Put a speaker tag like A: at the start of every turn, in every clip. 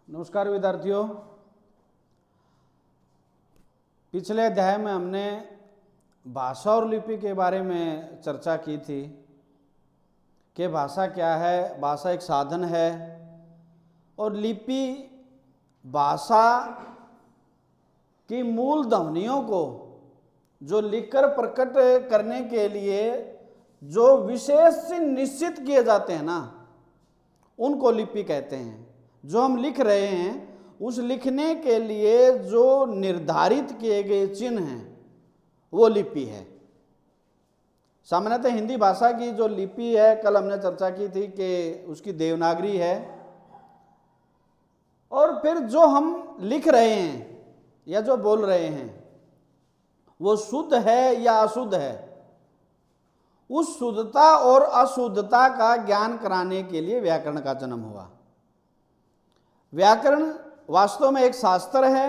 A: नमस्कार विद्यार्थियों, पिछले अध्याय में हमने भाषा और लिपि के बारे में चर्चा की थी कि भाषा क्या है। भाषा एक साधन है और लिपि भाषा की मूल ध्वनियों को जो लिखकर प्रकट करने के लिए जो विशेष निश्चित किए जाते हैं ना, उनको लिपि कहते हैं। जो हम लिख रहे हैं उस लिखने के लिए जो निर्धारित किए गए चिन्ह हैं वो लिपि है। सामान्यतः हिंदी भाषा की जो लिपि है, कल हमने चर्चा की थी कि उसकी देवनागरी है। और फिर जो हम लिख रहे हैं या जो बोल रहे हैं वो शुद्ध है या अशुद्ध है, उस शुद्धता और अशुद्धता का ज्ञान कराने के लिए व्याकरण का जन्म हुआ। व्याकरण वास्तव में एक शास्त्र है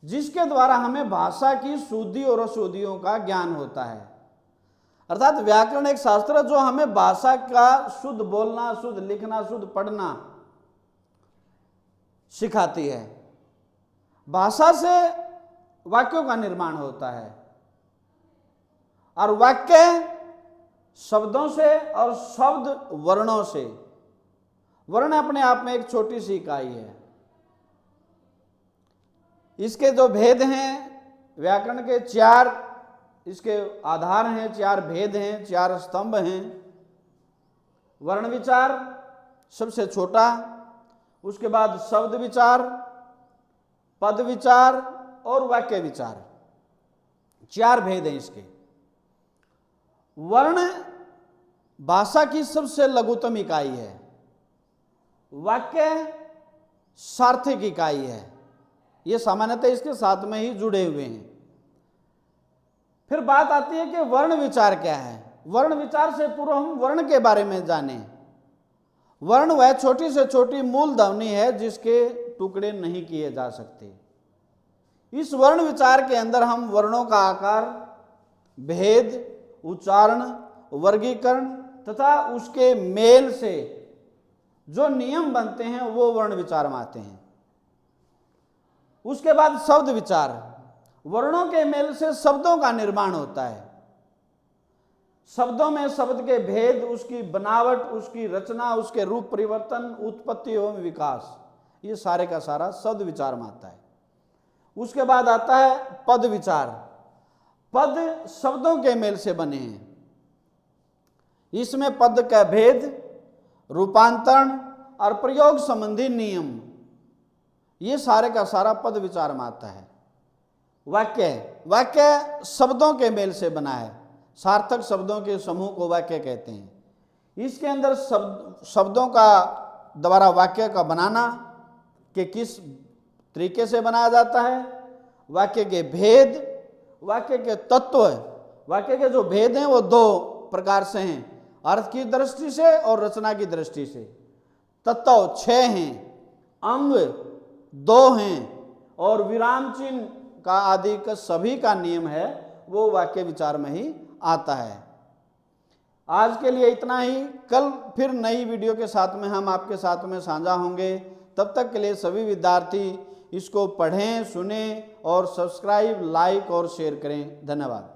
A: जिसके द्वारा हमें भाषा की शुद्धि और अशुद्धियों का ज्ञान होता है। अर्थात व्याकरण एक शास्त्र जो हमें भाषा का शुद्ध बोलना, शुद्ध लिखना, शुद्ध पढ़ना सिखाती है। भाषा से वाक्यों का निर्माण होता है और वाक्य शब्दों से और शब्द वर्णों से। वर्ण अपने आप में एक छोटी सी इकाई है। इसके जो भेद हैं, व्याकरण के चार इसके आधार हैं, चार भेद हैं, चार स्तंभ हैं। वर्ण विचार सबसे छोटा, उसके बाद शब्द विचार, पद विचार और वाक्य विचार, चार भेद हैं इसके। वर्ण भाषा की सबसे लघुतम इकाई है। वाक्य सार्थक इकाई है। ये सामान्यतः इसके साथ में ही जुड़े हुए हैं। फिर बात आती है कि वर्ण विचार क्या है। वर्ण विचार से पूर्व हम वर्ण के बारे में जानें। वर्ण वह छोटी से छोटी मूल ध्वनि है जिसके टुकड़े नहीं किए जा सकते। इस वर्ण विचार के अंदर हम वर्णों का आकार, भेद, उच्चारण, वर्गीकरण तथा उसके मेल से जो नियम बनते हैं वो वर्ण विचार में आते हैं। उसके बाद शब्द विचार। वर्णों के मेल से शब्दों का निर्माण होता है। शब्दों में शब्द के भेद, उसकी बनावट, उसकी रचना, उसके रूप परिवर्तन, उत्पत्ति एवं विकास, ये सारे का सारा शब्द विचार में आता है। उसके बाद आता है पद विचार। पद शब्दों के मेल से बने हैं। इसमें पद का भेद, रूपांतरण और प्रयोग संबंधी नियम, ये सारे का सारा पद विचार में आता है। वाक्य शब्दों के मेल से बना है। सार्थक शब्दों के समूह को वाक्य कहते हैं। इसके अंदर शब्दों का द्वारा वाक्य का बनाना कि किस तरीके से बनाया जाता है, वाक्य के भेद, वाक्य के तत्व। वाक्य के जो भेद हैं वो दो प्रकार से हैं, अर्थ की दृष्टि से और रचना की दृष्टि से। तत्व 6 हैं, अंग 2 हैं और विराम चिन्ह का आदि का सभी का नियम है वो वाक्य विचार में ही आता है। आज के लिए इतना ही। कल फिर नई वीडियो के साथ में हम आपके साथ में साझा होंगे। तब तक के लिए सभी विद्यार्थी इसको पढ़ें, सुनें और सब्सक्राइब, लाइक और शेयर करें। धन्यवाद।